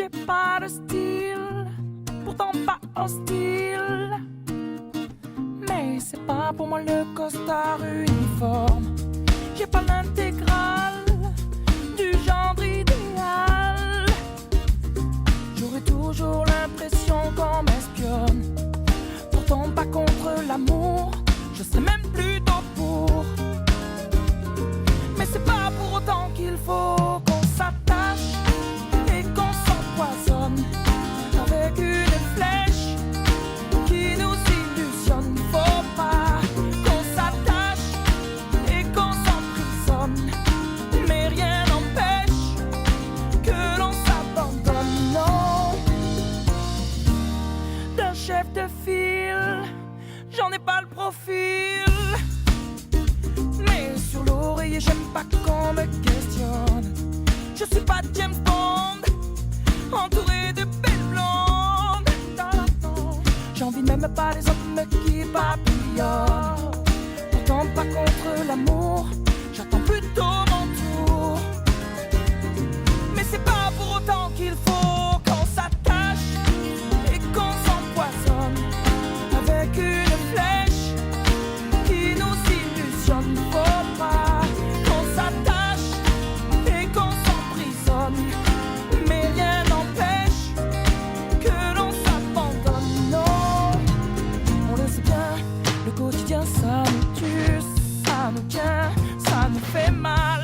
J'ai pas de style, pourtant pas hostile. Mais c'est pas pour moi le costard uniforme. J'ai pas l'intégrale du genre idéal. J'aurais toujours l'impression qu'on m'espionne. Pourtant pas contre l'amour, je serais même plutôt pour. Mais c'est pas pour autant qu'il faut qu'on s'attache et qu'on s'empoisonne avec une flèche qui nous illusionne. Faut pas qu'on s'attache et qu'on s'emprisonne, mais rien n'empêche que l'on s'abandonne. Non, d'un chef de file, j'en ai pas le profil. Mais sur l'oreiller, j'aime pas qu'on me questionne. Je suis pas James Bond, entouré de belles blondes. J'envie même pas les hommes qui papillonnent. Pourtant pas contre l'amour, j'attends plutôt mon tour. Mais c'est pas pour autant qu'il faut qu'on s'attache et qu'on s'empoisonne avec une flèche qui nous illusionne. Faut pas qu'on s'attache et qu'on s'emprisonne, mais rien n'empêche que l'on s'abandonne. Non, on le sait bien, le quotidien ça nous tue, ça nous tient, ça nous fait mal.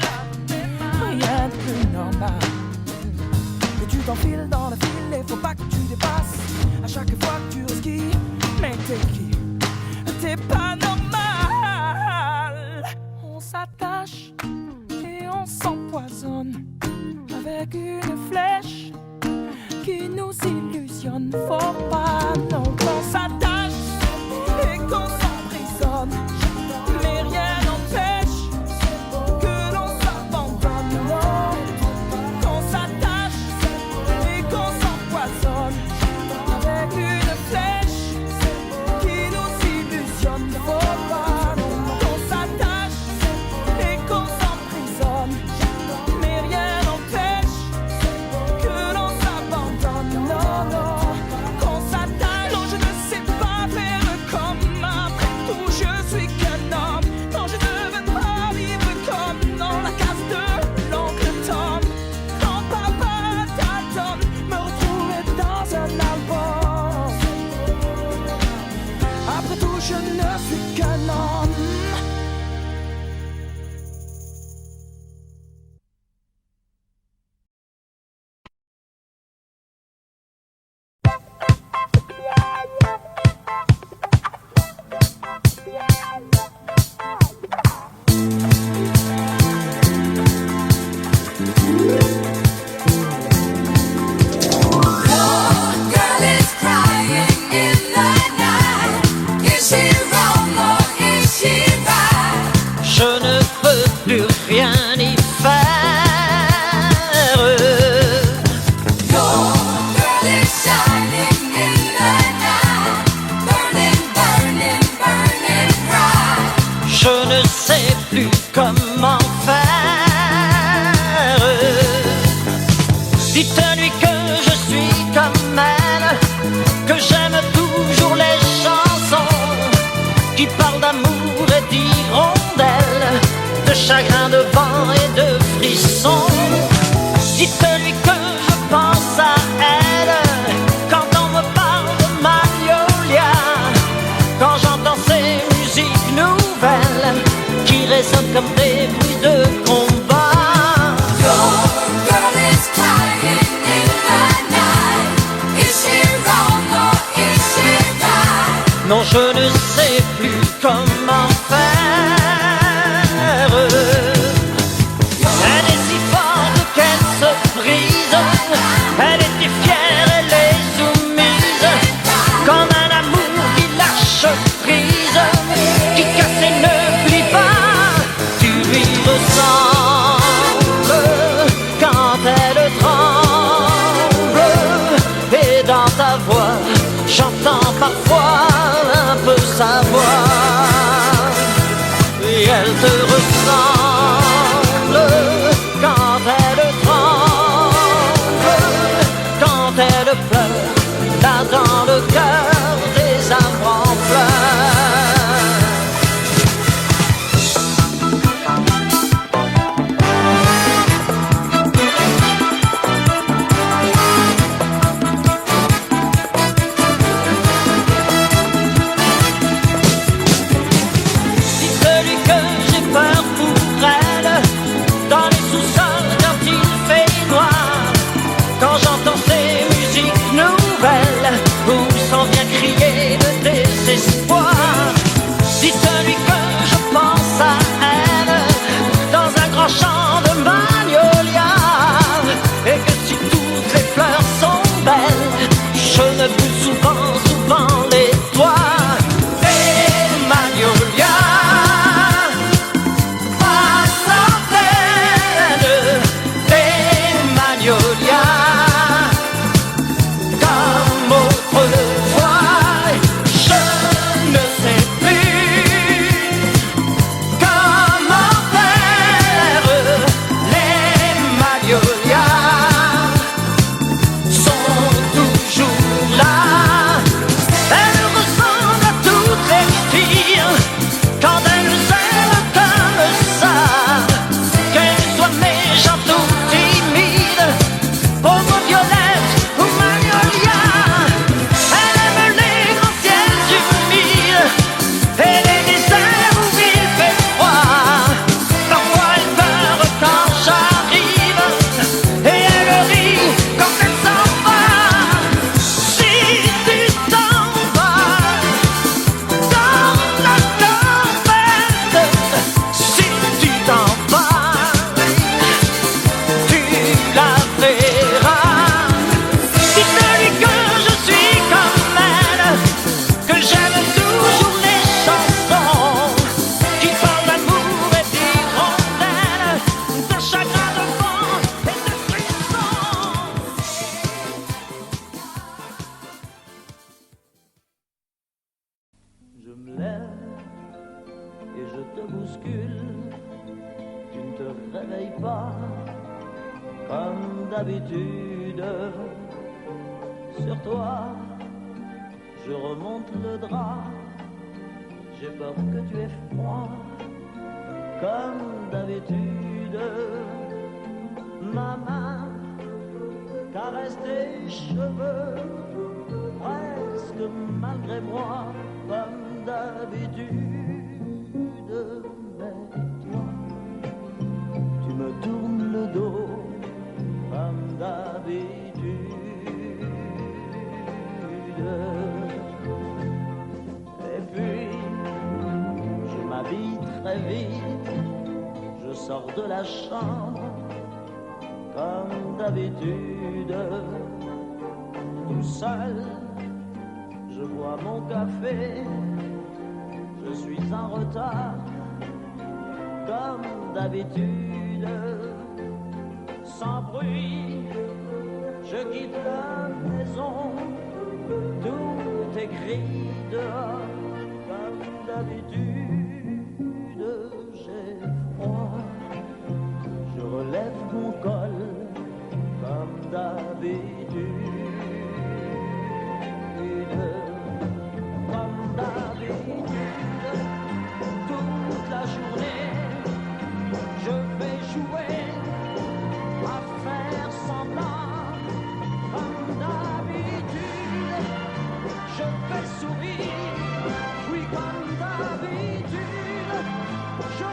Rien de plus normal. Mais tu t'enfiles dans la file et faut pas que tu dépasses. À chaque fois que tu risques, mais t'es qui? T'es pas normal. On s'attache et on s'empoisonne avec une flèche qui nous illusionne. Faut pas non qu'on s'attache et qu'on s'emprisonne, mais rien n'empêche que l'on s'abandonne. Non, qu'on s'attache et qu'on s'empoisonne avec une flèche qui nous illusionne. Faut pas qu'on s'attache et qu'on s'emprisonne, mais rien n'empêche que l'on s'abandonne. Non, non, qu'on s'attache. Non, je ne sais pas faire comme après tout, je suis qu'un homme. Non, je ne veux pas vivre comme dans la case de l'oncle Tom. Quand papa Dalton me retrouvait dans un album. Après tout, je ne suis qu'un homme. Girl is crying in the night. Is she wrong or is she right? Je ne peux plus rien y faire. Your girl is shining in the night. Burning, burning, burning bright. Je ne sais plus comment faire. Dites-lui que je suis comme elle, que j'aime toujours les chansons qui parlent d'amour et d'hirondelles, de chagrin, de vent et de frissons. Dites-lui que je pense à elle quand on me parle de Magnolia, quand j'entends ces musiques nouvelles qui résonnent comme des bruits de combat. Your girl is crying in the night. Is she wrong or is she right? Non, je ne sais plus comment faire. Elle est si forte qu'elle se brise. Elle était fière, elle est soumise, comme un amour qui lâche prise, qui casse et ne plie pas. Tu lui ressembles quand elle tremble, et dans ta voix j'entends parfois un peu sa voix. bouscule, tu ne te réveilles pas comme d'habitude. Sur toi, je remonte le drap, j'ai peur que tu aies froid comme d'habitude. Ma main caresse tes cheveux, presque malgré moi, comme d'habitude. Mais toi, tu me tournes le dos, comme d'habitude. Et puis, je m'habille très vite, je sors de la chambre, comme d'habitude, tout seul, je bois mon café, je suis en retard, comme d'habitude, sans bruit, je quitte la maison, tout est gris dehors, comme d'habitude, j'ai froid. Je relève mon col comme d'habitude, comme d'habitude, toute la journée, je vais jouer à faire semblant, comme d'habitude, je vais sourire, oui comme d'habitude, je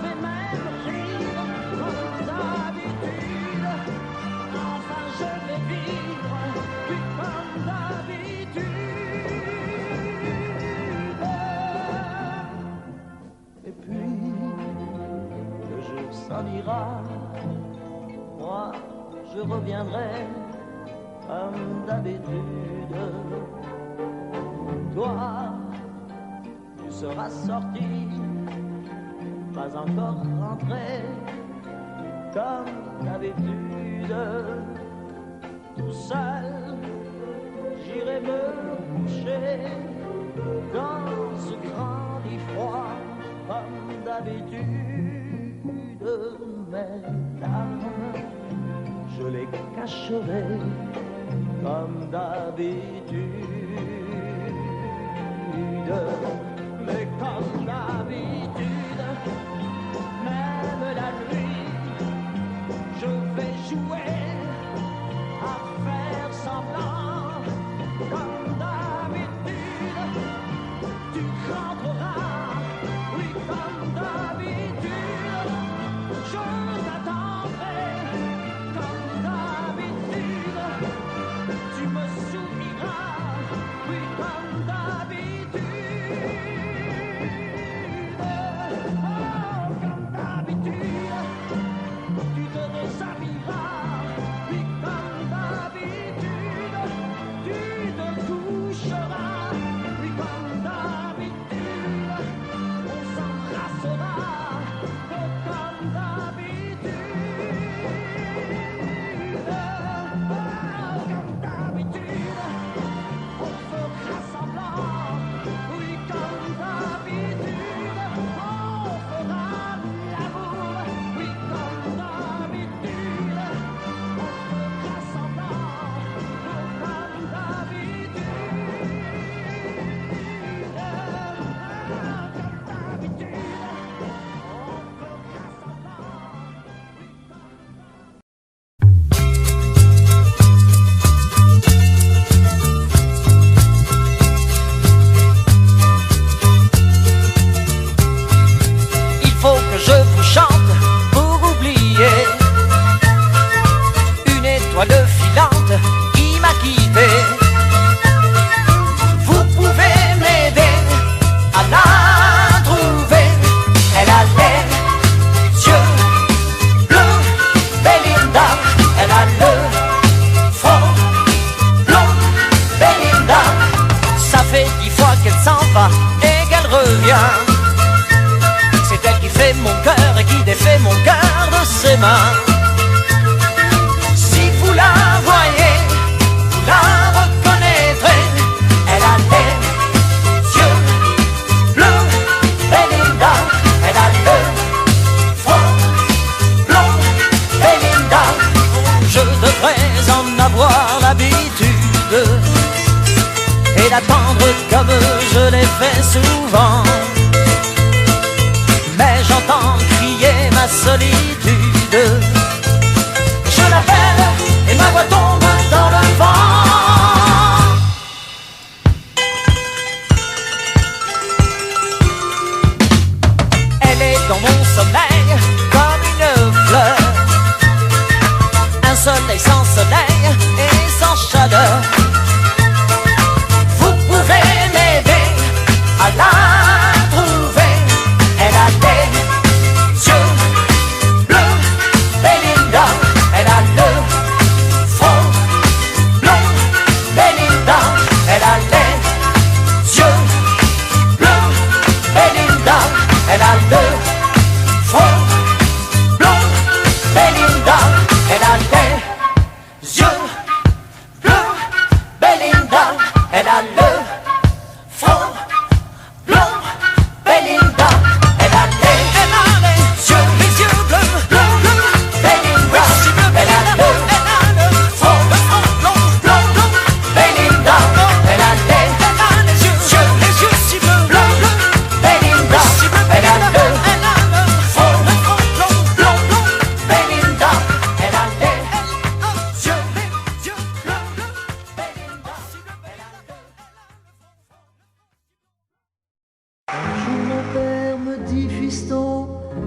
vais même rire, comme d'habitude, enfin je vais vivre, oui comme d'habitude. Et puis, le jour s'en ira, moi je reviendrai, comme d'habitude. Toi, tu seras sorti, pas encore rentré, comme d'habitude. Tout seul, j'irai me coucher dans ce grand lit froid, comme d'habitude. Mes larmes, je les cacherai, comme d'habitude. Mais comme d'habitude, même la nuit, je vais jouer à faire semblant, comme d'habitude. Tu rentreras, oui comme d'habitude. Je t'attendrai, comme d'habitude. Tu me souriras, oui comme d'habitude. Oh, comme d'habitude. Tu te déshabilleras, oui comme d'habitude. Tu te coucheras, oui comme d'habitude. On s'embrassera, oh, comme d'habitude. Oh, comme d'habitude. On fera semblant, oui comme d'habitude. On fera l'amour, oui comme d'habitude. On fera semblant, oh, comme d'habitude. Comme d'habitude. On fera Il faut que je vous chante pour oublier une étoile filante qui m'a quitté. Vous pouvez m'aider à la trouver. Elle a les yeux bleus, Belinda. Elle a le front blond, Belinda. Ça fait 10 fois qu'elle s'en va et qu'elle revient. C'est elle qui fait mon cœur et qui défait mon cœur de ses mains. Si vous la voyez, vous la reconnaîtrez. Elle a les yeux bleus, Belinda. Elle a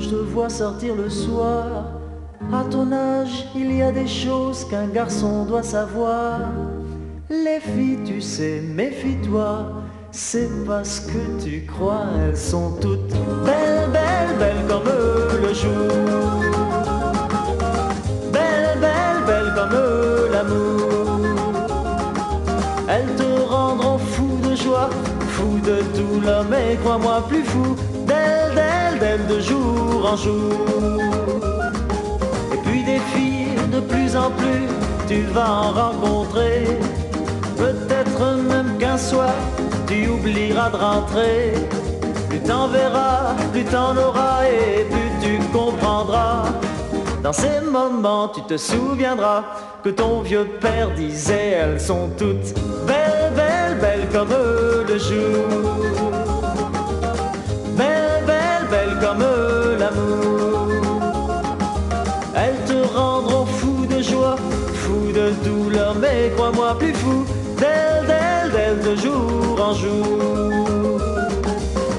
je te vois sortir le soir. À ton âge, il y a des choses qu'un garçon doit savoir. Les filles, tu sais, méfie-toi. C'est parce que tu crois, elles sont toutes belles, belles, belles comme le jour. Belles, belles, belles comme l'amour. Elles te rendront fou de joie, fou de douleur, mais crois-moi plus fou. D'elles, d'elles, d'elles de jour en jour. Et puis des filles de plus en plus, tu vas en rencontrer. Peut-être même qu'un soir, tu oublieras de rentrer. Plus t'en verras, plus t'en auras et plus tu comprendras. Dans ces moments, tu te souviendras que ton vieux père disait, elles sont toutes belles, belles, belles comme le jour. Belles, belles, belles comme l'amour. Elles te rendront fou de joie, fou de douleur, mais crois-moi plus fou. D'elles, d'elles, d'elles de jour en jour.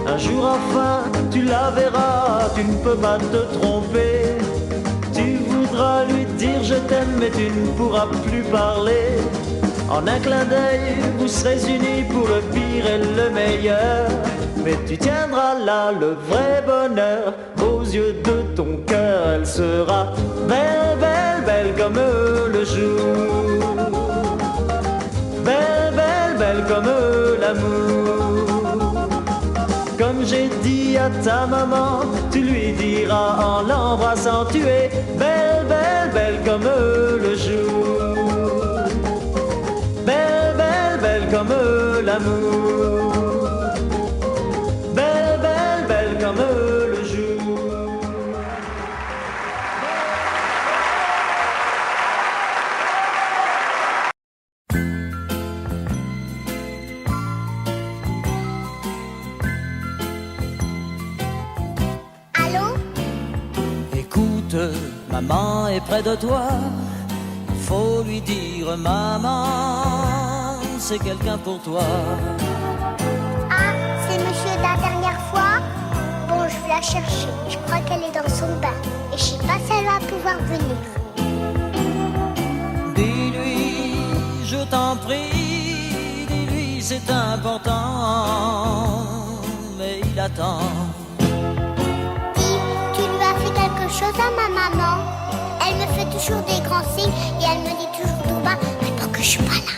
Un jour enfin, tu la verras, tu ne peux pas te tromper. Tu voudras lui dire je t'aime, mais tu ne pourras plus parler. En un clin d'œil, vous serez unis pour le pire et le meilleur. Mais tu tiendras là le vrai bonheur. Aux yeux de ton cœur, elle sera belle, belle, belle comme le jour. Belle, belle, belle comme l'amour. Comme j'ai dit à ta maman, tu lui diras en l'embrassant, tu es belle, belle, belle comme le jour. Belle, belle, belle comme l'amour. Belle, belle, belle comme le jour. Allô? Écoute, maman est près de toi. Il faut lui dire, maman, c'est quelqu'un pour toi. Ah, c'est monsieur de la dernière fois? Bon, je vais la chercher. Je crois qu'elle est dans son bain. Et je sais pas si elle va pouvoir venir. Dis-lui, je t'en prie, dis-lui, c'est important, mais il attend. Dis, tu lui as fait quelque chose à ma maman? Elle me fait toujours des grands signes et elle me dit toujours tout bas, mais que je suis pas là.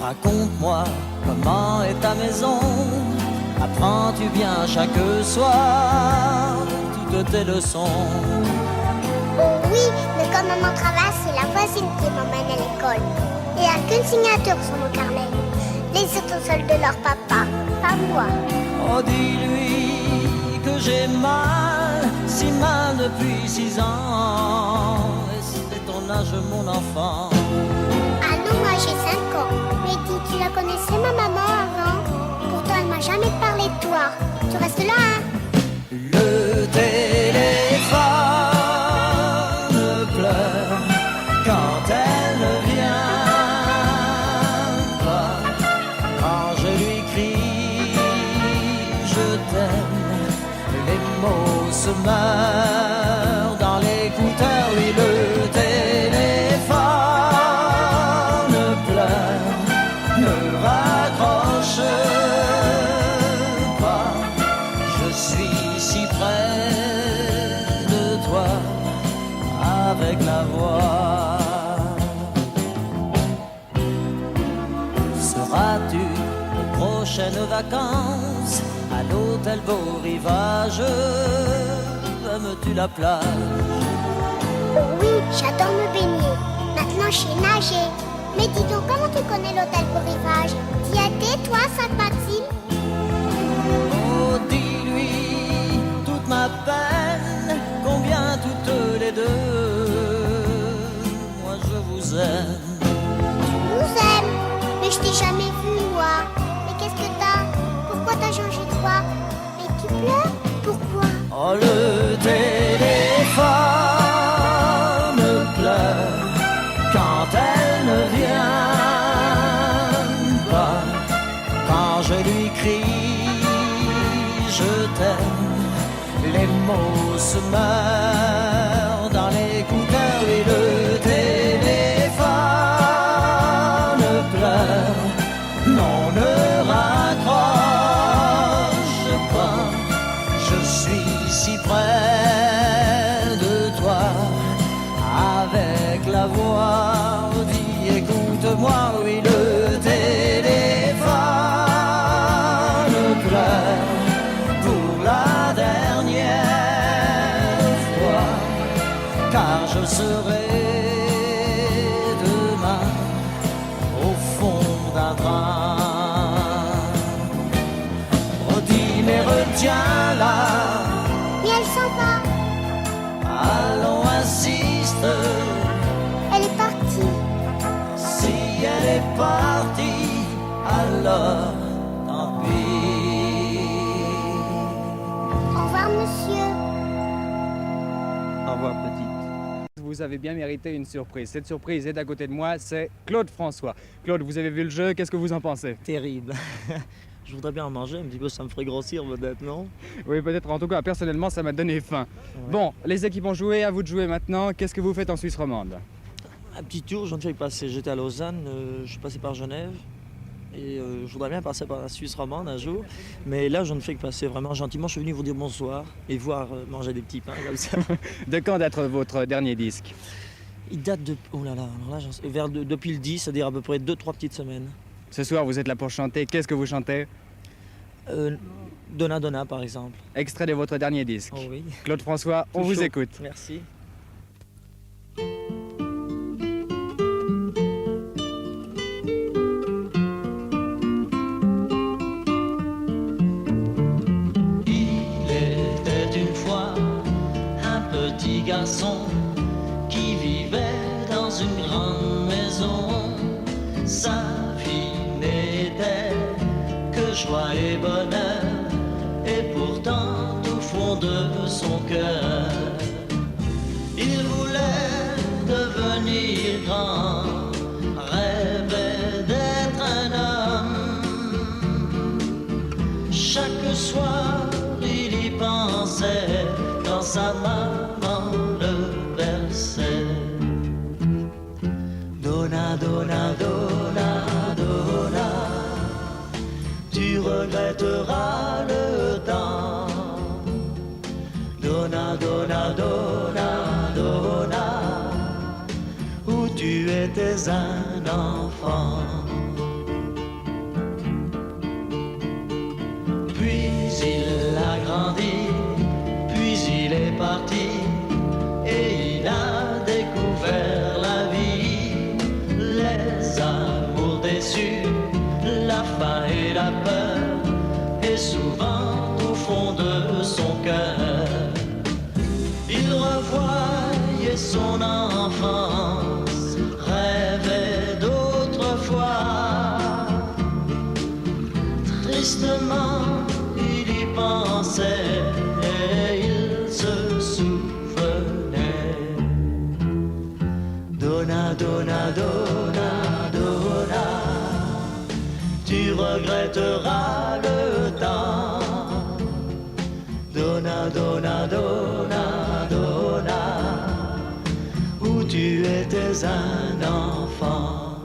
Raconte-moi comment est ta maison. Apprends-tu bien chaque soir toutes tes leçons? Oh oui, mais comme maman travaille, c'est la voisine qui m'emmène à l'école. Il n'y a qu'une signature sur mon carnet. Les autres sont celles de leur papa, pas moi. Oh, dis-lui que j'ai mal, si mal depuis 6 ans. Et c'est ton âge, mon enfant. Ah non, moi j'ai 5 ans. Mais dis, tu la connaissais ma maman avant? Pourtant elle m'a jamais parlé de toi. Tu restes là, hein? Le téléphone pleure quand elle ne vient pas. Quand je lui crie je t'aime, les mots se meurent dans l'écouteur. Oui, le téléphone pleure, ne raccroche pas. Je suis si près de toi avec la voix. Seras-tu aux prochaines vacances à l'hôtel Beau Rivage? Aimes-tu la plage? Oh oui, j'adore me baigner. Maintenant je sais nager. Mais dis donc, comment tu connais l'hôtel Beau Rivage? T'y as été, toi, Sainte-Maxime? Oh, dis-lui toute ma peine, combien toutes les deux, moi je vous aime. Tu nous aimes. Mais je t'ai jamais vu, moi. Mais qu'est-ce que t'as? Pourquoi t'as changé de voix? Mais tu pleures? Pourquoi? Oh, le téléphone pleure quand elle ne vient pas. Quand je lui crie je t'aime, Les mots se meurent dans l'écouteur et le téléphone pleure. Non, ne raccroche pas, je suis si près de toi. Avec la voix dit écoute-moi, oui, le téléphone pleure pour la dernière fois, car je serai demain au fond d'un train. Redis mais retiens-la, Et elle s'en va. allons insiste. Elle est partie. Si elle est partie, alors tant pis. Au revoir, monsieur. Au revoir, petite. Vous avez bien mérité une surprise. Cette surprise est à côté de moi, c'est Claude François. Claude, vous avez vu le jeu, qu'est-ce que vous en pensez? Terrible. Je voudrais bien en manger un petit peu, ça me ferait grossir peut-être, non? Oui, peut-être, en tout cas, personnellement, ça m'a donné faim. Ouais. Bon, les équipes ont joué, à vous de jouer maintenant. Qu'est-ce que vous faites en Suisse romande? Un petit tour, j'en fais passer. J'étais à Lausanne, je suis passé par Genève. Et je voudrais bien passer par la Suisse romande un jour. Mais là, je ne fais que passer vraiment gentiment. Je suis venu vous dire bonsoir et voir manger des petits pains comme ça. De quand date votre dernier disque? Il date de... Oh là là, alors là depuis le 10, c'est-à-dire à peu près 2-3 petites semaines. Ce soir, vous êtes là pour chanter. Qu'est-ce que vous chantez? Donna Donna, par exemple. Extrait de votre dernier disque. Oh oui. Claude François, on Tout vous chaud. écoute. Merci. Il était une fois un petit garçon qui vivait dans une grande maison. Sa vie n'était que joie et bonheur, et pourtant au fond de son cœur, il voulait devenir grand, rêvait d'être un homme. Chaque soir il y pensait quand sa maman le berçait. Donna, donna, donna, donna, tu regretteras le temps. Donna, donna, donna, donna, où tu étais un enfant. Puis il a grandi, puis il est parti, et il a découvert la vie, les amours déçus, la faim et la peur, et souvent au fond de son cœur, il revoyait son enfance, rêvait d'autrefois. Tristement, il y pensait et il se souvenait. Donna, donna, donna, donna, tu regretteras le temps. Donna, donna, donna, donna, où tu étais un enfant.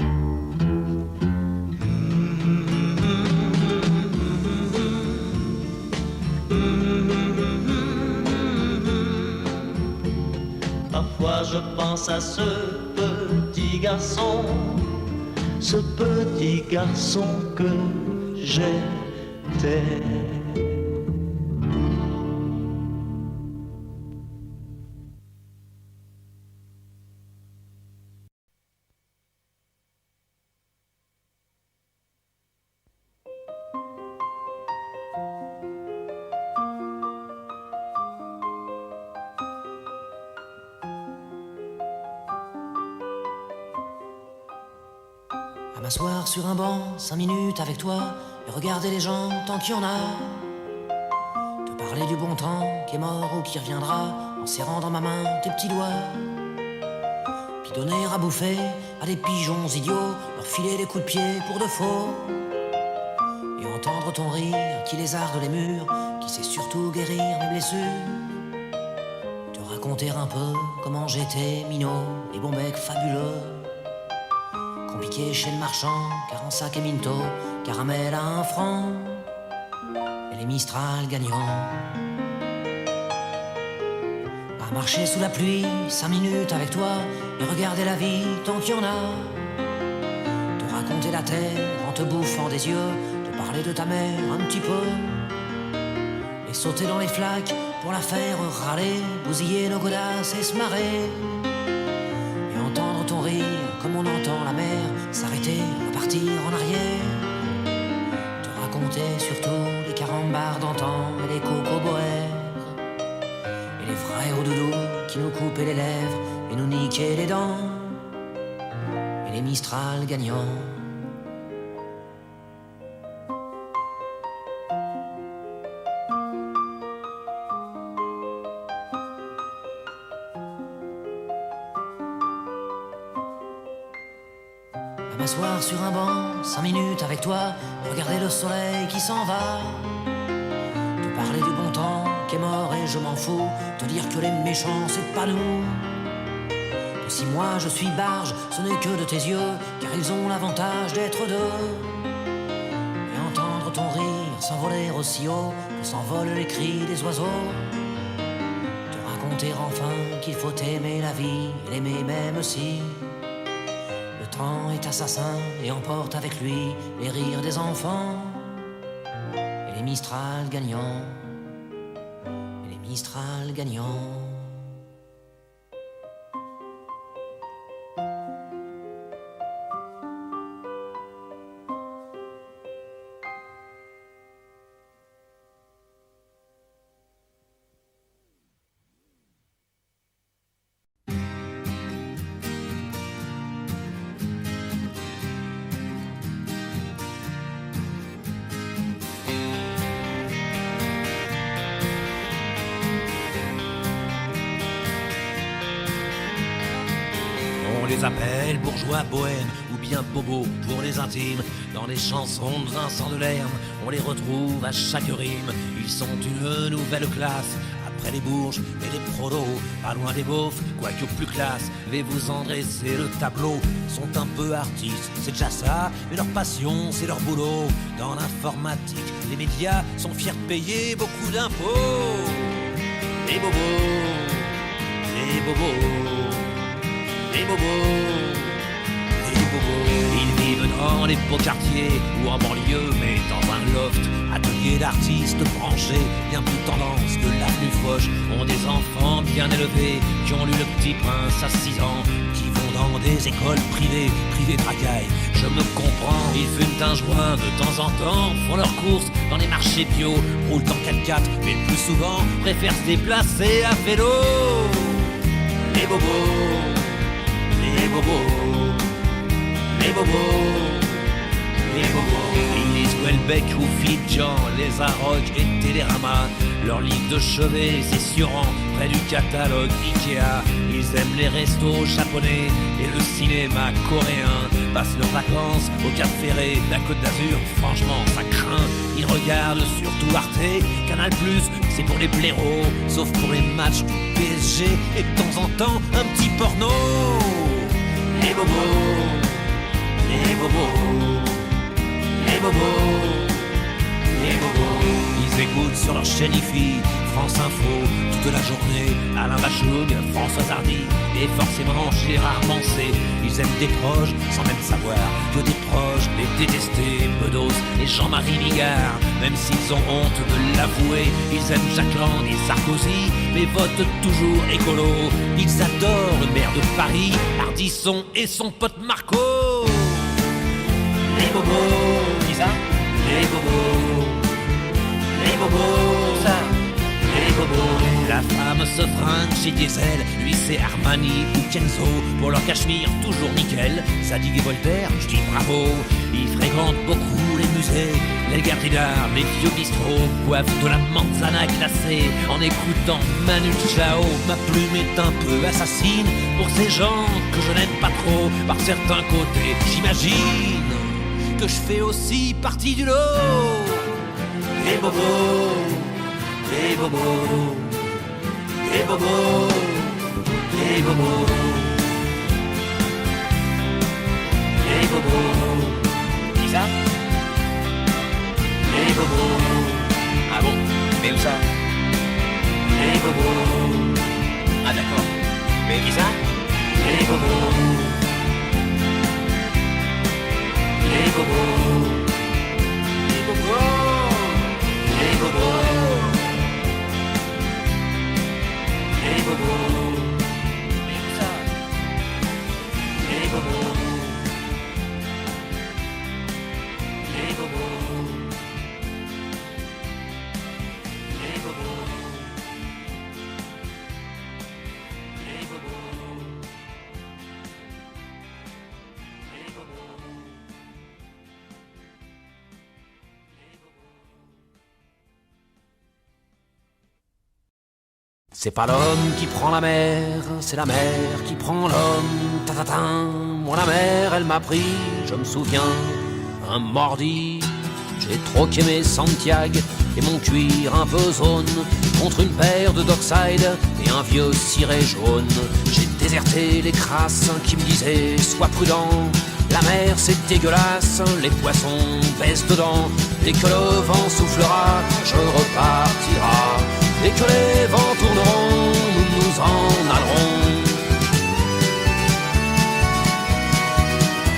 Parfois je pense à ce petit garçon que j'étais. À m'asseoir sur un banc, 5 minutes avec toi, et regarder les gens tant qu'il y en a. Te parler du bon temps qui est mort ou qui reviendra, en serrant dans ma main tes petits doigts. Puis donner à bouffer à des pigeons idiots, leur filer des coups de pied pour de faux. Et entendre ton rire qui lézarde les murs, qui sait surtout guérir mes blessures. Te raconter un peu comment j'étais minot et bon bec fabuleux. Compliqué chez le marchand, car en sac et minto, caramel à 1 franc, et les Mistral gagnants. À marcher sous la pluie 5 minutes avec toi et regarder la vie tant qu'il y en a. Te raconter la terre en te bouffant des yeux, te parler de ta mère un petit peu, et sauter dans les flaques pour la faire râler, bousiller nos godasses et se marrer. Et entendre ton rire comme on entend la mer s'arrêter, repartir en arrière. Te raconter surtout les carambars d'antan et les cocoboères, et les frères au doudou qui nous coupaient les lèvres et nous niquaient les dents, et les Mistral gagnants. À m'asseoir sur un banc 5 minutes avec toi, regarder le soleil qui s'en va, te parler du bon temps qui est mort et je m'en fous, te dire que les méchants c'est pas nous, que si moi je suis barge ce n'est que de tes yeux, car ils ont l'avantage d'être deux, et entendre ton rire s'envoler aussi haut que s'envolent les cris des oiseaux, te raconter enfin qu'il faut aimer la vie et l'aimer même si le temps est assassin et emporte avec lui les rires des enfants, et les Mistral gagnants, et les Mistral gagnants. On les appelle bourgeois bohèmes ou bien bobos pour les intimes. Dans les chansons de Vincent Delerme, on les retrouve à chaque rime. Ils sont une nouvelle classe, après les bourges et les prolos, pas loin des beaufs, quoique plus classe. Vais vous en dresser le tableau. Sont un peu artistes, c'est déjà ça, mais leur passion, c'est leur boulot. Dans l'informatique, les médias sont fiers de payer beaucoup d'impôts. Les bobos, les bobos, les bobos, les bobos. Ils vivent dans les beaux quartiers ou en banlieue, mais dans un loft. Atelier d'artistes branchés, bien plus tendance que l'avenue Foch. Ont des enfants bien élevés, qui ont lu Le Petit Prince à 6 ans, qui vont dans des écoles privées, privées de racailles. Je me comprends, ils fument un joint de temps en temps, font leurs courses dans les marchés bio, roulent en 4x4, mais le plus souvent préfèrent se déplacer à vélo. Les bobos, les bobos, les bobos, les bobos. Ils lisent Houellebecq ou Fidjan, les Arocs et Télérama. Leur livre de chevet, c'est Sioran, près du catalogue Ikea. Ils aiment les restos japonais et le cinéma coréen. Passent leurs vacances au Cap Ferré, la Côte d'Azur, franchement ça craint. Ils regardent surtout Arte, Canal+, c'est pour les blaireaux, sauf pour les matchs du PSG et de temps en temps un petit porno. Les bobos, les bobos, les bobos, les bobos. Ils écoutent sur leur chaîne IFI, France Info, toute la journée, Alain Bachung, Françoise Hardy, et forcément Gérard Manset. Ils aiment des proches, sans même savoir que des proches, les détestés, Bedos et Jean-Marie Bigard. Même s'ils ont honte de l'avouer, ils aiment Jacques Lang et Sarkozy, mais votent toujours écolo. Ils adorent le maire de Paris, Ardisson et son pote Marco. Les bobos, qui ça? Les bobos, les bobos, ça, les bobos. La femme se fringue chez Diesel, lui c'est Armani ou Kenzo. Pour leur cachemire, toujours nickel. Zadig et Voltaire, je dis bravo. Ils fréquentent beaucoup les musées, les galeries d'art, les vieux bistrots. Boivent de la manzana glacée en écoutant Manu Chao. Ma plume est un peu assassine pour ces gens que je n'aime pas trop. Par certains côtés, j'imagine que je fais aussi partie du lot. Les bobos, les bobos, les bobos, les bobos, les bobos. Qui ça? Les bobos. Ah bon? Mais où ça? Les bobos. Ah d'accord. Mais qui ça? Les bobos. Les bobos. Les bobos. Les bobos. Les bobos. Mais où ça? Les bobos. Les bobos. Les bobos. Les bobos. Les bobos. C'est pas l'homme qui prend la mer, c'est la mer qui prend l'homme. Ta-ta-ta. Moi la mer, elle m'a pris, je me souviens, un mardi. J'ai troqué mes Santiago et mon cuir un peu zone contre une paire de Dockside et un vieux ciré jaune. J'ai déserté les crasses qui me disaient sois prudent. La mer c'est dégueulasse, les poissons baissent dedans. Dès que le vent soufflera, je repartira. Dès que les vents tourneront, nous nous en allerons.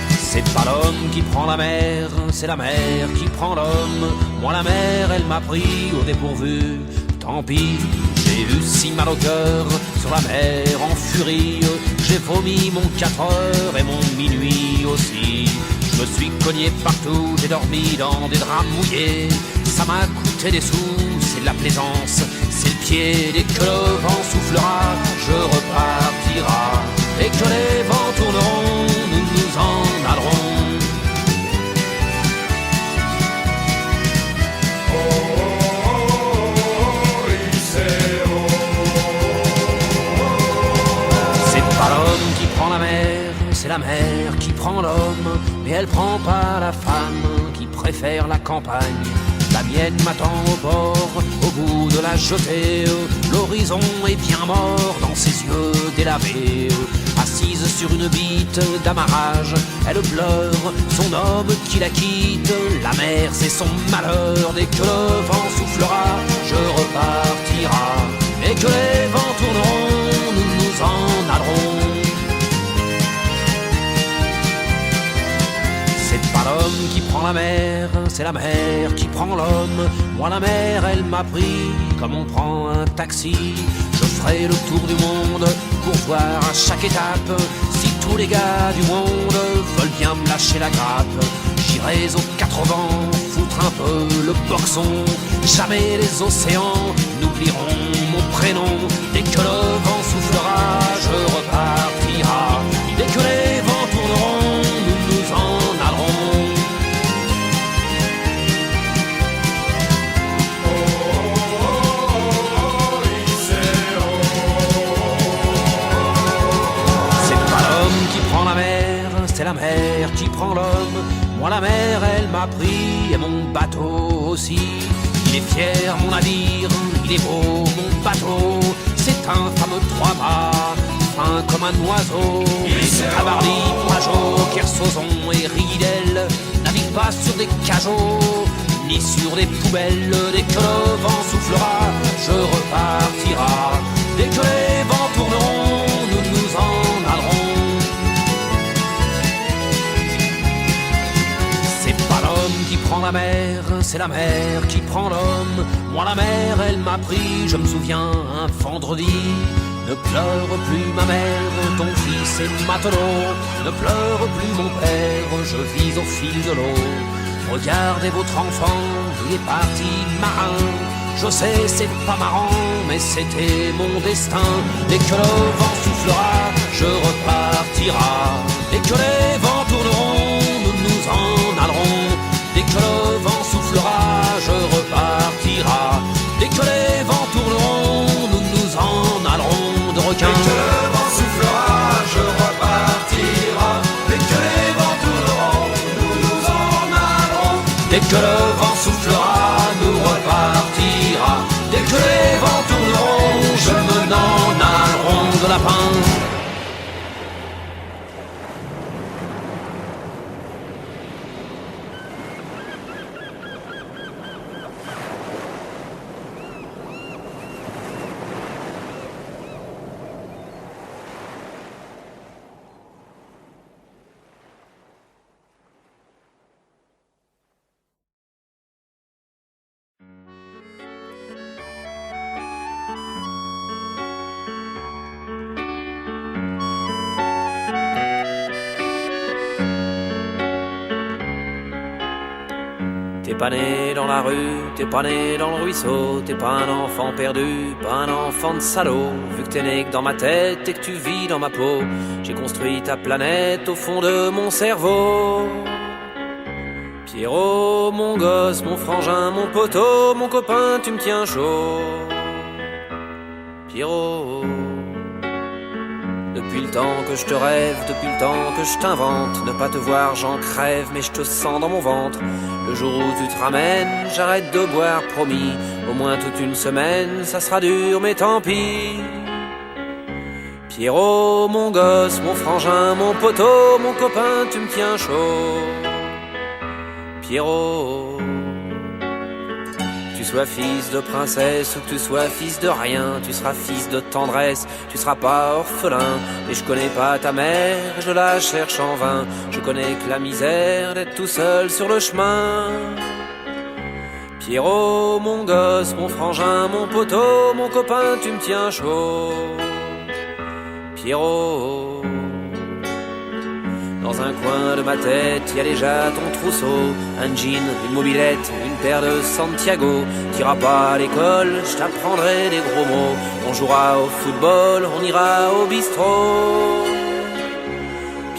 C'est pas l'homme qui prend la mer, c'est la mer qui prend l'homme. Moi la mer, elle m'a pris au dépourvu. Tant pis, j'ai eu si mal au cœur sur la mer en furie. J'ai vomi mon 4 heures et mon minuit aussi. Je me suis cogné partout, j'ai dormi dans des draps mouillés. Ça m'a coûté des sous, c'est de la plaisance, c'est le pied. Dès que le vent soufflera, je repartira. Dès que les vents tourneront, nous nous en allerons. C'est pas l'homme qui prend la mer, c'est la mer qui prend l'homme. Mais elle prend pas la femme qui préfère la campagne. La mienne m'attend au bord, au bout de la jetée. L'horizon est bien mort dans ses yeux délavés. Assise sur une bite d'amarrage, elle pleure son homme qui la quitte. La mer c'est son malheur, dès que le vent soufflera, je repartira. Dès que les vents tourneront, nous nous en allerons. C'est pas l'homme qui prend la mer, c'est la mer qui prend l'homme. Moi la mer elle m'a pris comme on prend un taxi. Je ferai le tour du monde pour voir à chaque étape si tous les gars du monde veulent bien me lâcher la grappe. J'irai aux 4 vents foutre un peu le boxon. Jamais les océans n'oublieront mon prénom. Dès que le vent soufflera, je repartira. Dès que les vents tourneront, nous nous en allerons. C'est pas l'homme qui prend la mer, c'est la mer qui prend l'homme. Moi la mer elle m'a pris et mon bateau aussi. Il est fier mon navire, il est beau mon bateau. C'est un fameux 3-mâts, fin comme un oiseau. Les Tabarly, Pajot, Kersozon et Ridel naviguent pas sur des cajots ni sur des poubelles. Dès que le vent soufflera, je repartira. Dès que les vents tourneront, nous nous en allerons. C'est pas l'homme qui prend la mer, c'est la mer qui prend l'homme. Moi la mer elle m'a pris, je me souviens un vendredi. Ne pleure plus ma mère, ton fils est matelot. Ne pleure plus mon père, je vis au fil de l'eau. Regardez votre enfant, il est parti marin. Je sais c'est pas marrant, mais c'était mon destin. Dès que le vent soufflera, je repartira. Dès que les vents tourneront, nous nous en allerons. Dès que le vent soufflera, je repartira. Dès que les vents tourneront, nous nous en allerons. De requin. Dès que le vent soufflera, je repartira. Dès que les vents tourneront, nous nous en allerons. Dès que le vent soufflera, nous repartira. Dès que les T'es pas né dans la rue, t'es pas né dans le ruisseau, t'es pas un enfant perdu, pas un enfant de salaud. Vu que t'es né que dans ma tête et que tu vis dans ma peau, j'ai construit ta planète au fond de mon cerveau. Pierrot, mon gosse, mon frangin, mon poteau, mon copain, tu me tiens chaud. Pierrot, depuis le temps que je te rêve, depuis le temps que je t'invente, ne pas te voir j'en crève, mais je te sens dans mon ventre. Le jour où tu te ramènes, j'arrête de boire, promis. Au moins toute une semaine, ça sera dur, mais tant pis. Pierrot, mon gosse, mon frangin, mon poteau, mon copain, tu me tiens chaud. Pierrot, que tu sois fils de princesse ou que tu sois fils de rien, tu seras fils de tendresse, tu seras pas orphelin. Et je connais pas ta mère, je la cherche en vain. Je connais que la misère d'être tout seul sur le chemin. Pierrot, mon gosse, mon frangin, mon poteau, mon copain, tu me tiens chaud. Pierrot, dans un coin de ma tête, y a déjà ton trousseau, un jean, une mobilette, une paire de Santiago. T'iras pas à l'école, je t'apprendrai des gros mots. On jouera au football, on ira au bistrot.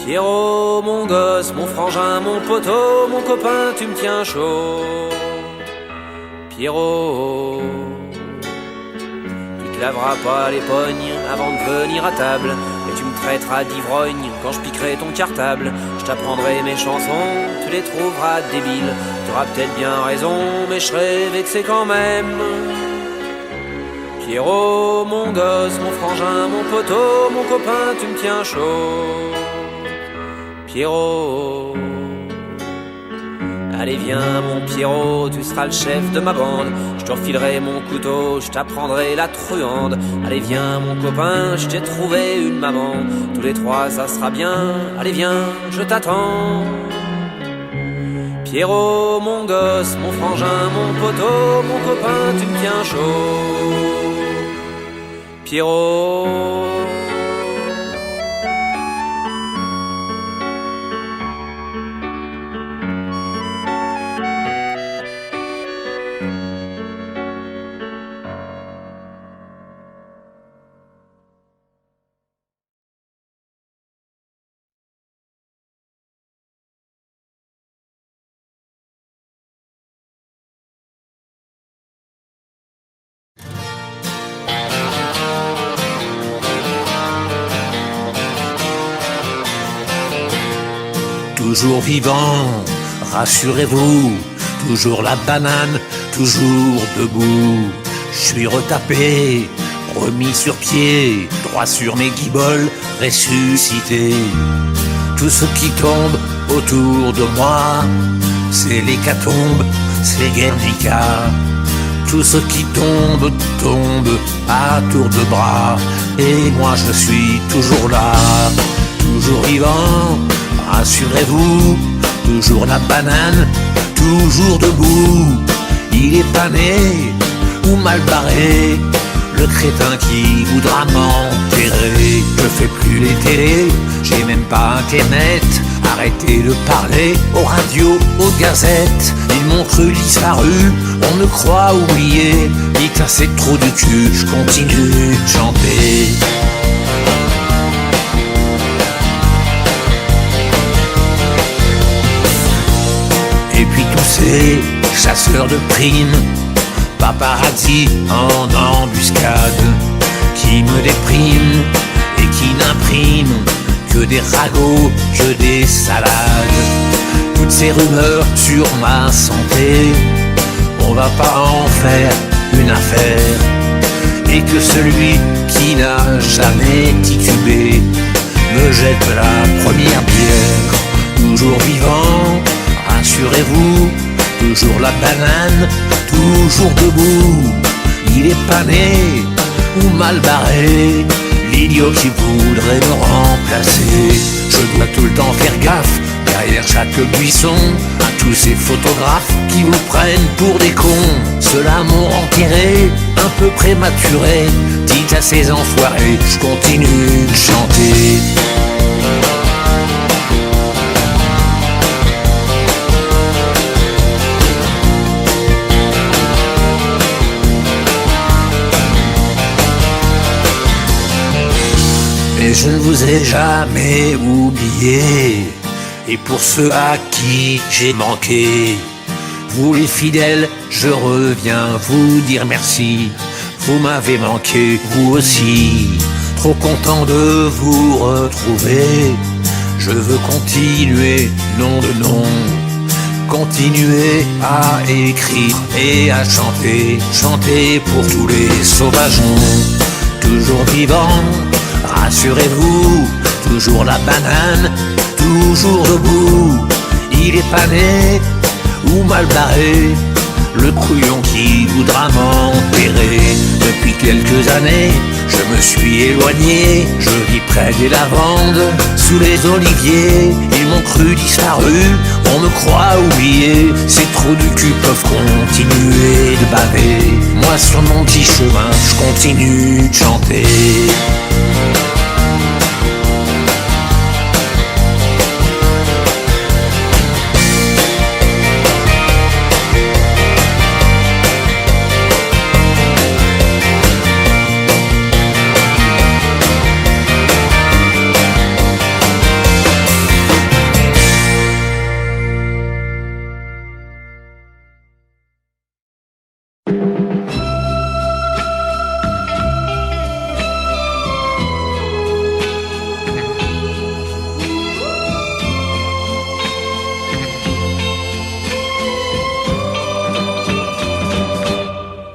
Pierrot, mon gosse, mon frangin, mon poteau, mon copain, tu me tiens chaud. Pierrot, tu te laveras pas les pognes avant de venir à table. Tu me traiteras d'ivrogne quand je piquerai ton cartable. Je t'apprendrai mes chansons, tu les trouveras débiles. T'auras peut-être bien raison, mais je serai vexé quand même. Pierrot, mon gosse, mon frangin, mon poteau, mon copain, tu me tiens chaud. Pierrot, allez viens mon Pierrot, tu seras le chef de ma bande. Je te refilerai mon couteau, je t'apprendrai la truande. Allez viens mon copain, je t'ai trouvé une maman. Tous les trois ça sera bien, allez viens, je t'attends. Pierrot, mon gosse, mon frangin, mon poteau, mon copain, tu me tiens chaud. Pierrot, toujours vivant, rassurez-vous, toujours la banane, toujours debout. Je suis retapé, remis sur pied, droit sur mes guiboles, ressuscité. Tout ce qui tombe autour de moi, c'est l'hécatombe, c'est Guernica. Tout ce qui tombe, tombe à tour de bras, et moi je suis toujours là, toujours vivant. Rassurez-vous, toujours la banane, toujours debout. Il est pas né ou mal barré, le crétin qui voudra m'enterrer. Je fais plus les télés, j'ai même pas internet. Arrêtez de parler aux radios, aux gazettes. Ils m'ont cru disparu, on me croit oublié. Ils cassaient trop du cul, je continue de chanter. Et puis tous ces chasseurs de primes, paparazzi en embuscade, qui me dépriment et qui n'impriment que des ragots, que des salades. Toutes ces rumeurs sur ma santé, on va pas en faire une affaire. Et que celui qui n'a jamais titubé me jette la première pierre. Toujours vivant, rassurez-vous, toujours la banane, toujours debout. Il est pas né ou mal barré, l'idiot qui voudrait me remplacer. Je dois tout le temps faire gaffe, derrière chaque buisson, à tous ces photographes qui vous prennent pour des cons. Ceux-là m'ont enterré, un peu prématuré. Dites à ces enfoirés, je continue de chanter. je ne vous ai jamais oublié. Et pour ceux à qui j'ai manqué, vous les fidèles, je reviens vous dire merci. Vous m'avez manqué, vous aussi. Trop content de vous retrouver. Je veux continuer, nom de nom. Continuer à écrire et à chanter. Chanter pour tous les sauvageons. Toujours vivant, rassurez-vous. Toujours la banane, toujours debout. Il est pas né ou mal barré, le couillon qui voudra m'enterrer. Depuis quelques années, je me suis éloigné. Je vis près des lavandes, sous les oliviers. Ils m'ont cru disparu, on me croit oublié. Ces trous du cul peuvent continuer de baver. Moi sur mon petit chemin, je continue de chanter.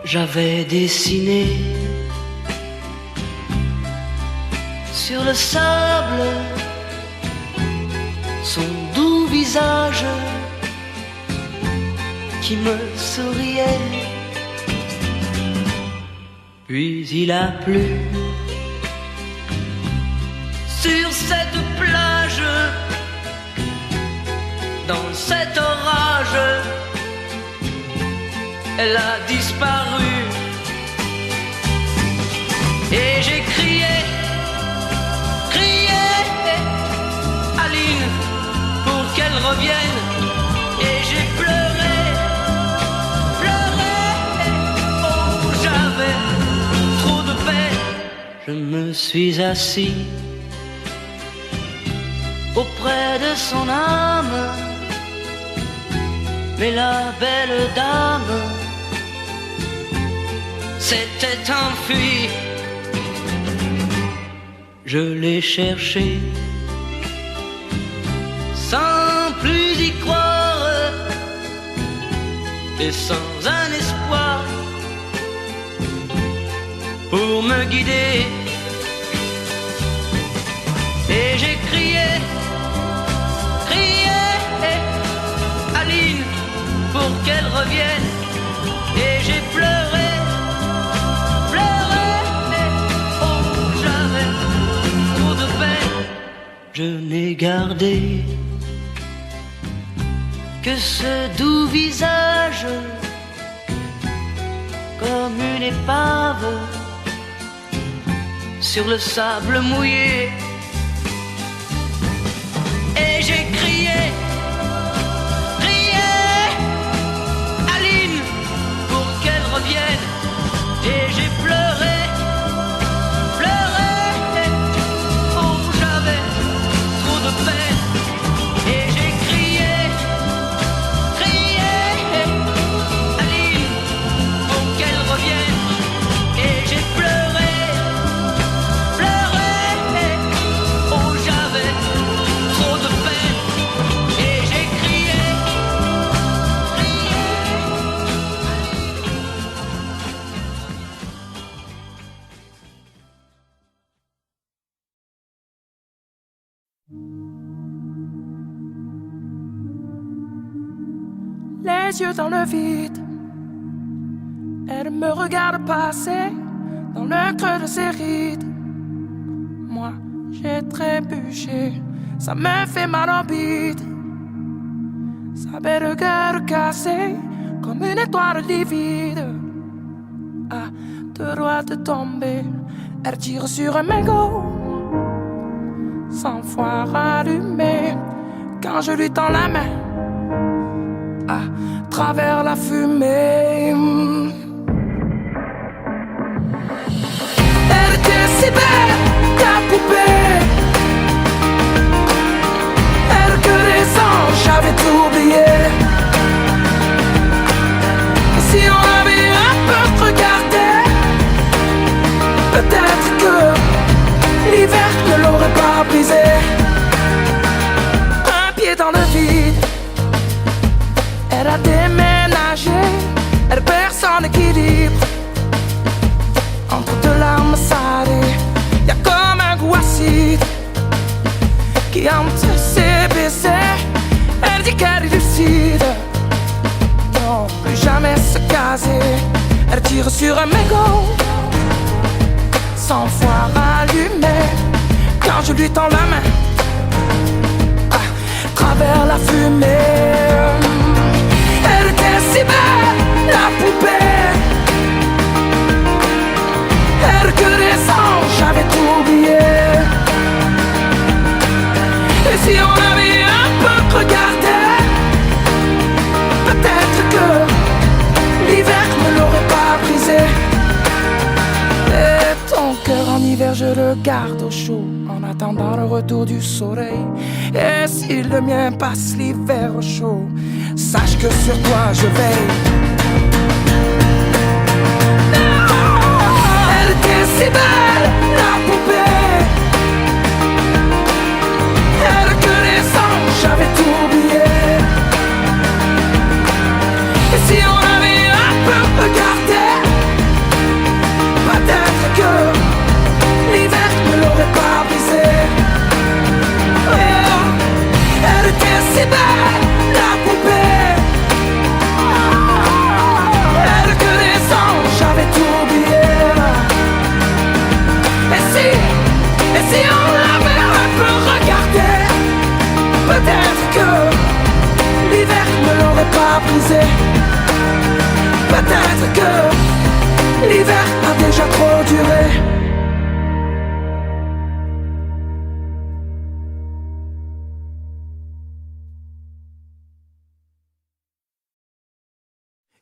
J'avais dessiné sur le sable son doux visage qui me souriait. Puis il a plu sur cette plage, dans cet orage. Elle a disparu et j'ai crié, crié, Aline, pour qu'elle revienne. Et j'ai pleuré, pleuré, oh j'avais trop de peine. Je me suis assis auprès de son âme, mais la belle dame s'était enfuie. Je l'ai cherché sans plus y croire et sans un espoir pour me guider. Et j'ai crié, crié, Aline, pour qu'elle revienne. Et j'ai pleuré, pleuré, oh j'avais trop de peine. Je n'ai gardé que ce doux visage, comme une épave sur le sable mouillé. Et j'ai crié, crié, Aline, pour qu'elle revienne. Et j'ai pleuré, pleuré, oh j'avais trop de peine. Et j'ai crié, crié, Aline, pour qu'elle revienne. Et j'ai pleuré, pleuré, oh j'avais trop de peine. Et j'ai crié, crié. Les yeux dans le vide, elle me regarde passer dans le creux de ses rides. Moi, j'ai trébuché, ça me fait mal en bide. Sa belle gueule cassée, comme une étoile livide. À deux doigts de tomber, elle tire sur un mégot, 100 fois rallumé. Quand je lui tends la main, à travers la fumée, elle était si belle, ta poupée. si on avait un peu regardé, peut-être que l'hiver ne l'aurait pas brisé. Un pied dans le vide, elle a déménagé, elle perd son équilibre. Entre deux larmes salées, y'a comme un goût acide qui hante ses baisers. Elle dit qu'elle est lucide, non, plus jamais se caser. Elle tire sur un mégot, 100 fois allumé. Quand je lui tends la main, travers la fumée. Elle était si belle, la poupée. Elle que les anges, j'avais tout oublié. Et si on avait un peu regardé, peut-être que l'hiver ne l'aurait pas brisé. Et ton cœur en hiver, je le garde au chaud, en attendant le retour du soleil. Et si le mien passe l'hiver au chaud, sache que sur toi je veille. Elle était si belle, la poupée. Elle que les anges, j'avais tout oublié. Et si on avait un peu regardé, peut-être que l'hiver ne l'aurait pas brisé. Elle était si belle, la poupée. Elle que les anges, j'avais tout oublié. Et si on l'avait un peu regardé, peut-être que l'hiver ne l'aurait pas brisé. Peut-être que l'hiver a déjà trop duré.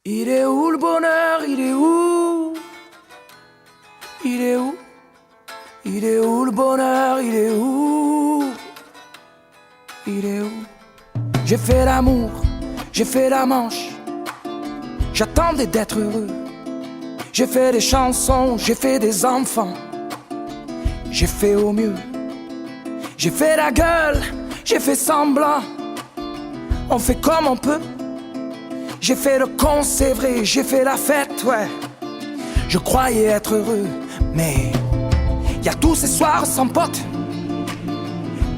Il est où le bonheur? Il est où? Il est où? Il est où le bonheur? Il est où? Il est où? J'ai fait l'amour, j'ai fait la manche, j'attendais d'être heureux. J'ai fait des chansons, j'ai fait des enfants, j'ai fait au mieux. J'ai fait la gueule, j'ai fait semblant, on fait comme on peut. J'ai fait le con, c'est vrai, j'ai fait la fête, ouais. Je croyais être heureux, mais y'a tous ces soirs sans potes,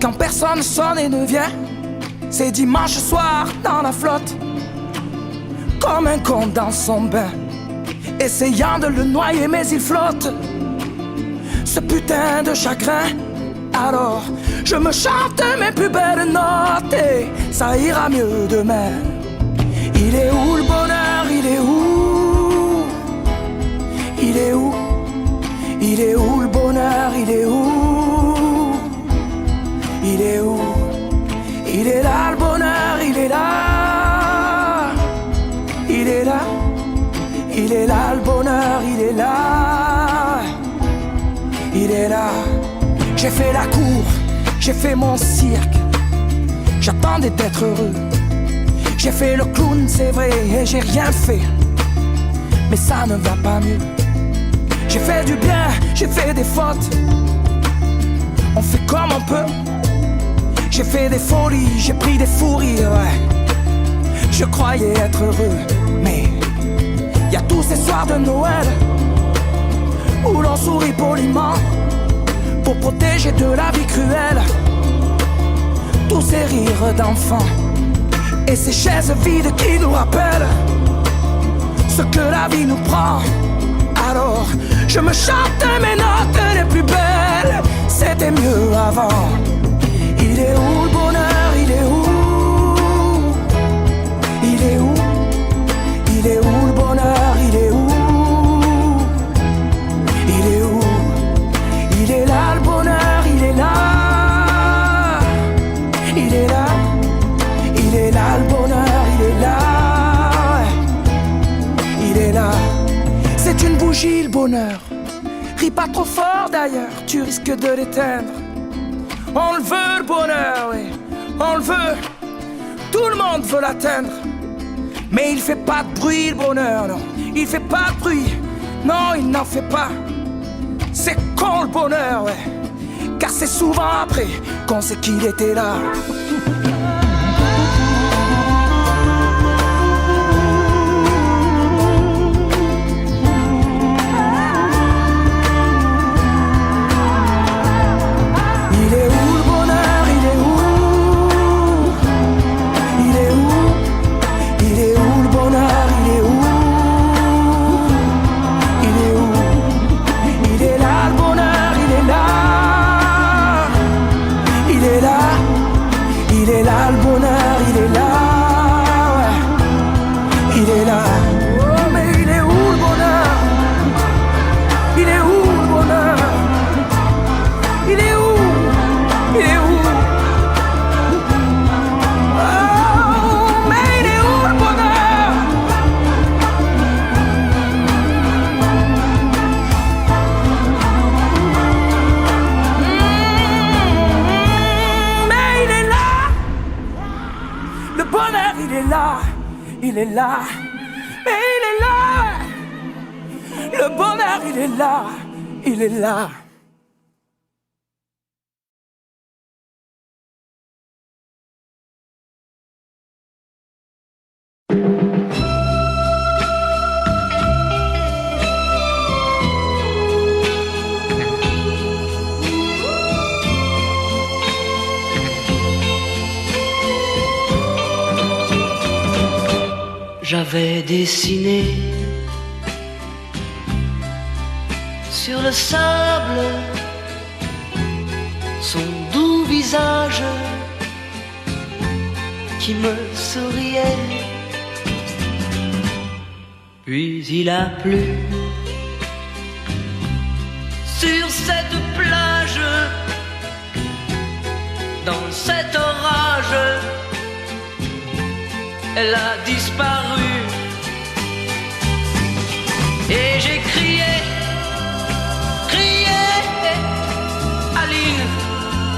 quand personne sonne et ne vient. C'est dimanche soir dans la flotte, comme un con dans son bain, essayant de le noyer mais il flotte, ce putain de chagrin. Alors je me chante mes plus belles notes et ça ira mieux demain. Il est où le bonheur? Il est où? Il est où? Il est où le bonheur? Il est où? Il est où? Il est là le bonheur, il est là. Il est là. Il est là le bonheur, il est là. Il est là. J'ai fait la cour, j'ai fait mon cirque, j'attendais d'être heureux. J'ai fait le clown, c'est vrai, et j'ai rien fait, mais ça ne va pas mieux. J'ai fait du bien, j'ai fait des fautes, on fait comme on peut. J'ai fait des folies, j'ai pris des fous rires, ouais. Je croyais être heureux, mais y a tous ces soirs de Noël où l'on sourit poliment pour protéger de la vie cruelle tous ces rires d'enfants et ces chaises vides qui nous rappellent ce que la vie nous prend. Alors je me chante mes notes les plus belles, c'était mieux avant. Il est où le bonheur? Il est où? Il est où? Il est où le bonheur? Il est où? Il est où? Il est là le bonheur, il est là. Il est là. Il est là le bonheur, il est là. Il est là. C'est une bougie le bonheur. Ris pas trop fort d'ailleurs, tu risques de l'éteindre. On le veut le bonheur, oui, on le veut. Tout le monde veut l'atteindre. Mais il fait pas de bruit le bonheur, non. Il fait pas de bruit, non il n'en fait pas. C'est con le bonheur, ouais. Car c'est souvent après qu'on sait qu'il était là. Il est où le bonheur? Il est où? Il est où? Il est où le bonheur? Il est où? Il est où? Il est là le bonheur, il est là. Il est là, il est là le bonheur, il est là, ouais. Il est là. Oh mais il est où le bonheur? Il est où le bonheur? Il est où? Il est où? Oh mais il est où le bonheur? Mais il est là. Le bonheur il est là. Il est là. Mais il est là. Le bonheur il est là. Il est là. J'avais dessiné sur le sable son doux visage qui me souriait. Puis il a plu sur cette plage, dans cet orage. Elle a disparu et j'ai crié, crié Aline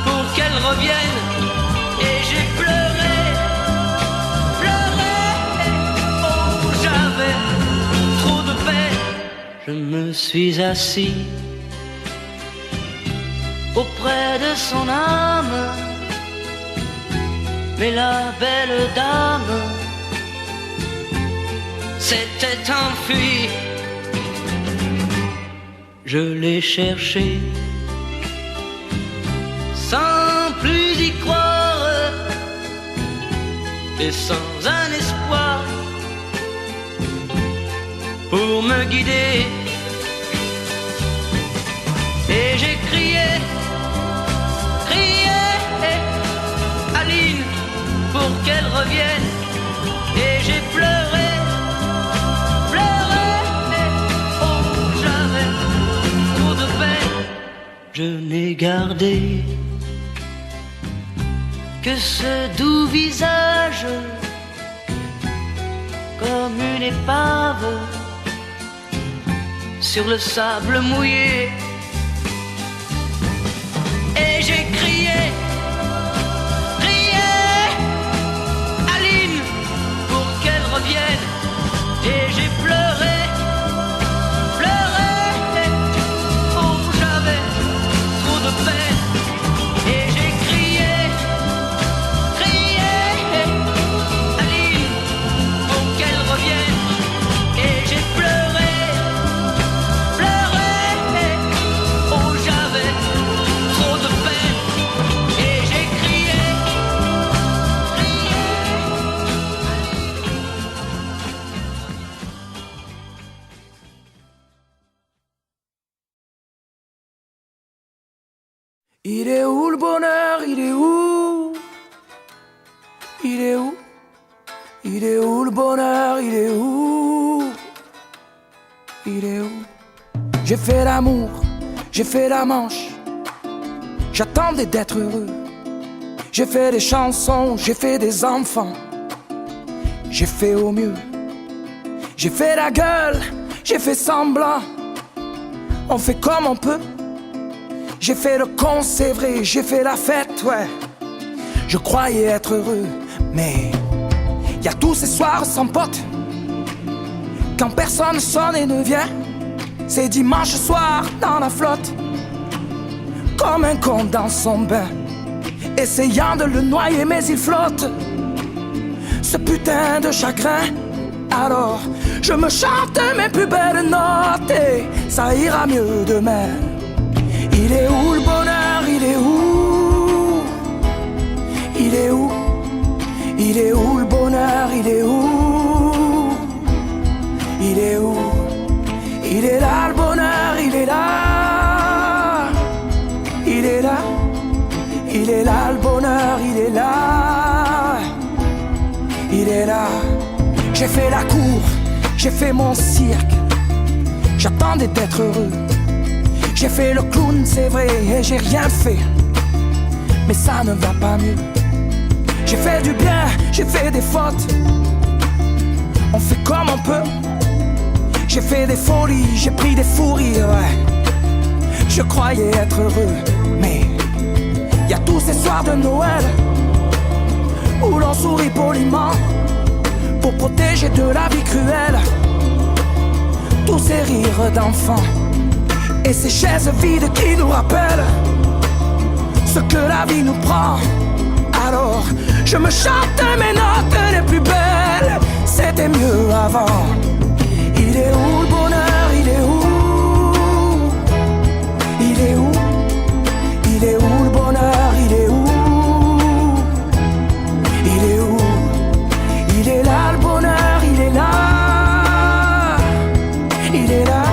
pour qu'elle revienne. Et j'ai pleuré, pleuré, oh j'avais trop de peine. Je me suis assis auprès de son âme, mais la belle dame s'était enfuie. Je l'ai cherché sans plus y croire et sans un espoir pour me guider. Et j'ai crié, crié Aline pour qu'elle revienne. Et j'ai pleuré, pleuré, oh j'avais trop de peine. Je n'ai gardé que ce doux visage comme une épave sur le sable mouillé. Et j'ai crié, crié Aline pour qu'elle revienne. Et j'ai pleuré, pleuré, oh j'avais trop de peine. Et j'ai crié, crié Aline pour qu'elle revienne. Et j'ai pleuré, pleuré, oh j'avais trop de peine. Et j'ai crié, crié. Il est où le bonheur? Il est où? Il est où? Il est où le bonheur? Il est où? Il est où? J'ai fait l'amour, j'ai fait la manche. J'attendais d'être heureux. J'ai fait des chansons, j'ai fait des enfants. J'ai fait au mieux. J'ai fait la gueule, j'ai fait semblant. On fait comme on peut. J'ai fait le con, c'est vrai, j'ai fait la fête, ouais. Je croyais être heureux, mais Y a tous ces soirs sans pote, quand personne sonne et ne vient. C'est dimanche soir dans la flotte, comme un con dans son bain, essayant de le noyer mais il flotte, ce putain de chagrin. Alors je me chante mes plus belles notes et ça ira mieux demain. Il est où le bonheur? Il est où? Il est où? Il est où le bonheur? Il est où? Il est où? Il est là le bonheur, il est là. Il est là. Il est là le bonheur, il est là. Il est là. J'ai fait la cour, j'ai fait mon cirque, j'attendais d'être heureux. J'ai fait le clown, c'est vrai, et j'ai rien fait, mais ça ne va pas mieux. J'ai fait du bien, j'ai fait des fautes, on fait comme on peut. J'ai fait des folies, j'ai pris des fous rires, ouais. Je croyais être heureux, mais y a tous ces soirs de Noël où l'on sourit poliment pour protéger de la vie cruelle tous ces rires d'enfants et ces chaises vides qui nous rappellent ce que la vie nous prend. Alors je me chante mes notes les plus belles, c'était mieux avant. Il est où le bonheur? Il est où? Il est où? Il est où le bonheur? Il est où? Il est où? Il est là le bonheur, il est là. Il est là.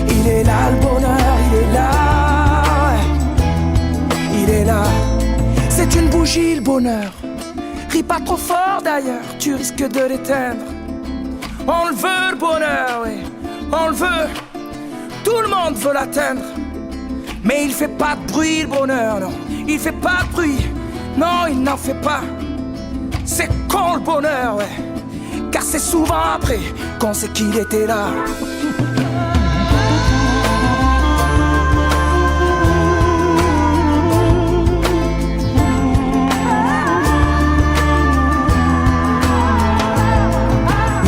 Il est là le bonheur, il est là. Il est là. C'est une bougie le bonheur. Ris pas trop fort d'ailleurs, tu risques de l'éteindre. On le veut le bonheur, oui, on le veut. Tout le monde veut l'atteindre. Mais il fait pas de bruit le bonheur, non. Il fait pas de bruit, non il n'en fait pas. C'est con le bonheur, ouais. Car c'est souvent après qu'on sait qu'il était là.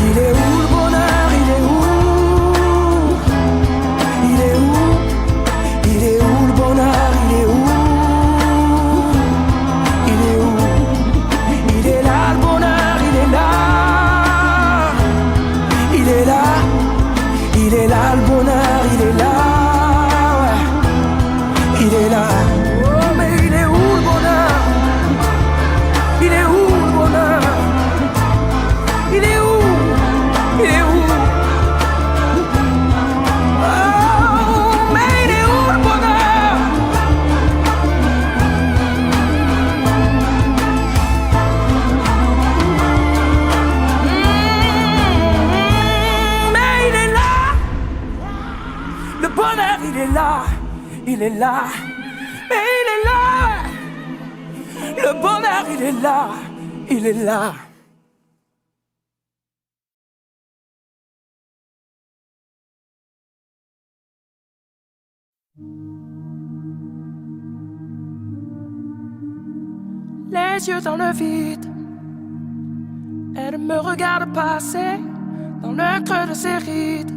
Il est où le bonheur? Il est où? Il est où? Il est où le bonheur? Il est où? Il est où? Il est là le bonheur, il est là. Il est là. Il est là le bonheur, il est là. Ouais. Il est là. Oh mais il est où le bonheur? Il est où le bonheur? Il est où? Il est où? Oh, mais il est où le bonheur? Mais il est là. Le bonheur, il est là. Il est là. Mais il est là. Le bonheur, il est là. Il est là. Les yeux dans le vide, elle me regarde passer dans le creux de ses rides.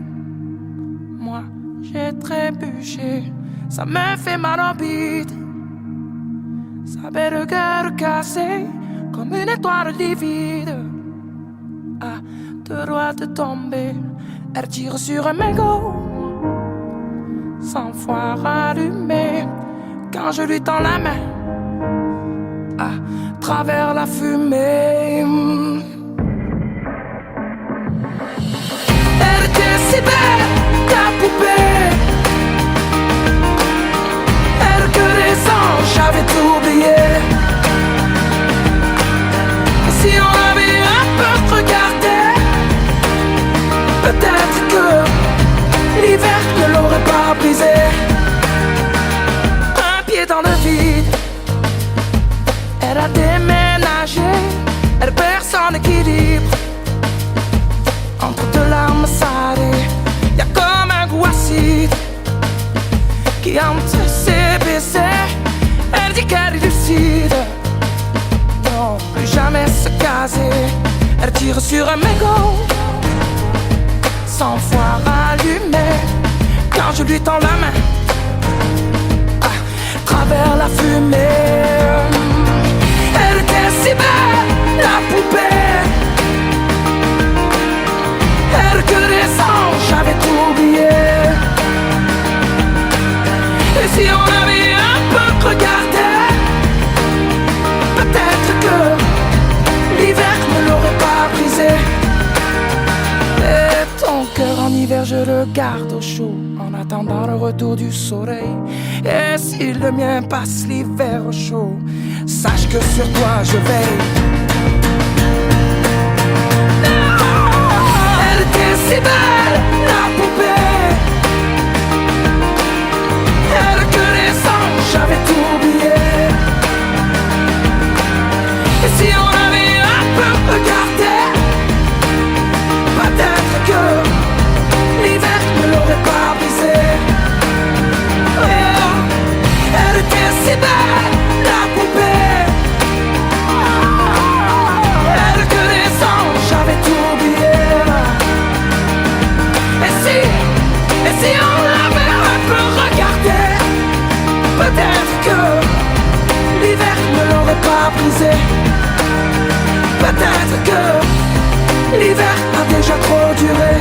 Moi, j'ai trébuché, ça me fait mal en bide. Sa belle gueule cassée, comme une étoile livide. À deux doigts de tomber, elle tire sur un mégot, sans fois rallumé. Quand je lui tends la main, à travers la fumée, elle était si belle, ta poupée. Elle que les anges, j'avais tout oublié. Et si on avait un peu regardé, peut-être que l'hiver ne l'aurait pas brisé. Un pied dans le vide, elle a déménagé, elle perd son équilibre. Entre deux larmes salées, y'a comme un goût acide qui hante ses baisers. Elle dit qu'elle est lucide, non, plus jamais se caser. Elle tire sur un mégot 100 fois rallumé. Quand je lui tends la main travers la fumée, elle était si belle, la poupée. Elle que des anges, j'avais tout oublié. Et si on avait un peu regardé, peut-être que l'hiver ne l'aurait pas brisé. Et ton cœur en hiver je le garde au chaud, en attendant le retour du soleil. Et si le mien passe l'hiver au chaud, sache que sur toi je veille. Elle était si belle, la poupée. Elle que les anges, j'avais tout oublié. Et si on avait un peu regardé, peut-être que l'hiver ne l'aurait pas brisé. Elle était si belle, la poupée. Elle que les anges, j'avais tout oublié. Et si on l'avait un peu regardé, peut-être que l'hiver ne l'aurait pas brisé. Peut-être que l'hiver a déjà trop duré.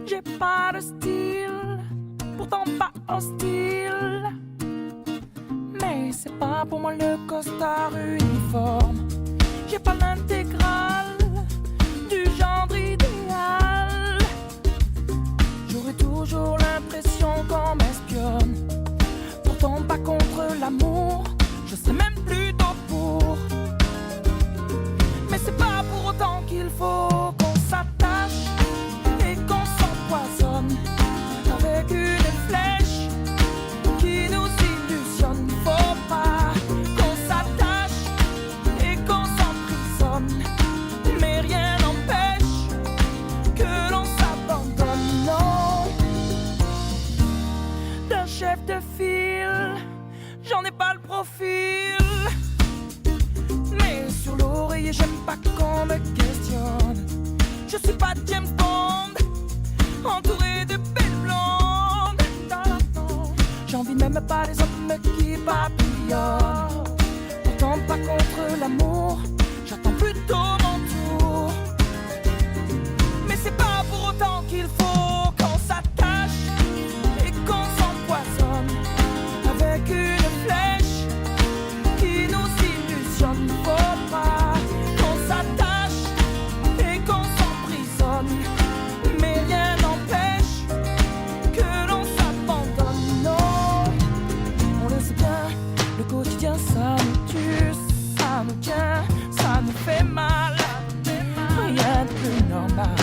J'ai pas de style, pourtant pas hostile. Mais c'est pas pour moi le costard uniforme. J'ai pas l'intégrale du genre idéal. J'aurais toujours l'impression qu'on m'espionne. Pourtant pas contre l'amour, je serais même plutôt pour. Mais c'est pas pour autant qu'il faut qu'on s'attache et qu'on s'empoisonne avec une flèche qui nous illusionne. Faut pas qu'on s'attache et qu'on s'emprisonne, mais rien n'empêche que l'on s'abandonne. Non, d'un chef de file, j'en ai pas le profil. Mais sur l'oreiller, j'aime pas qu'on me questionne. Je suis pas James Bond, entouré de belles blondes. J'envie même pas les hommes qui papillonnent. Pourtant pas contre l'amour, j'attends plutôt mon tour. Mais c'est pas pour autant qu'il faut qu'on s'attache et qu'on s'empoisonne avec une flèche qui nous illusionne. Faut pas qu'on s'attache et qu'on s'emprisonne, mais rien n'empêche que l'on s'abandonne. Non, on le sait bien, le quotidien ça nous tue, ça nous tient, ça nous fait mal. Rien de plus normal.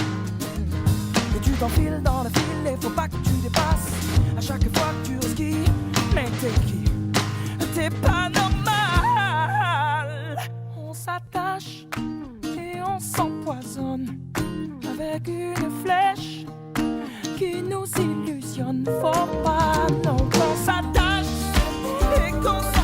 Et tu t'enfiles dans le fil et faut pas que tu dépasses à chaque fois que tu risques. Mais t'es qui? T'es pas normal. On s'attache et on s'empoisonne avec une flèche qui nous illusionne. Faut pas non qu'on s'attache et qu'on s'empoisonne.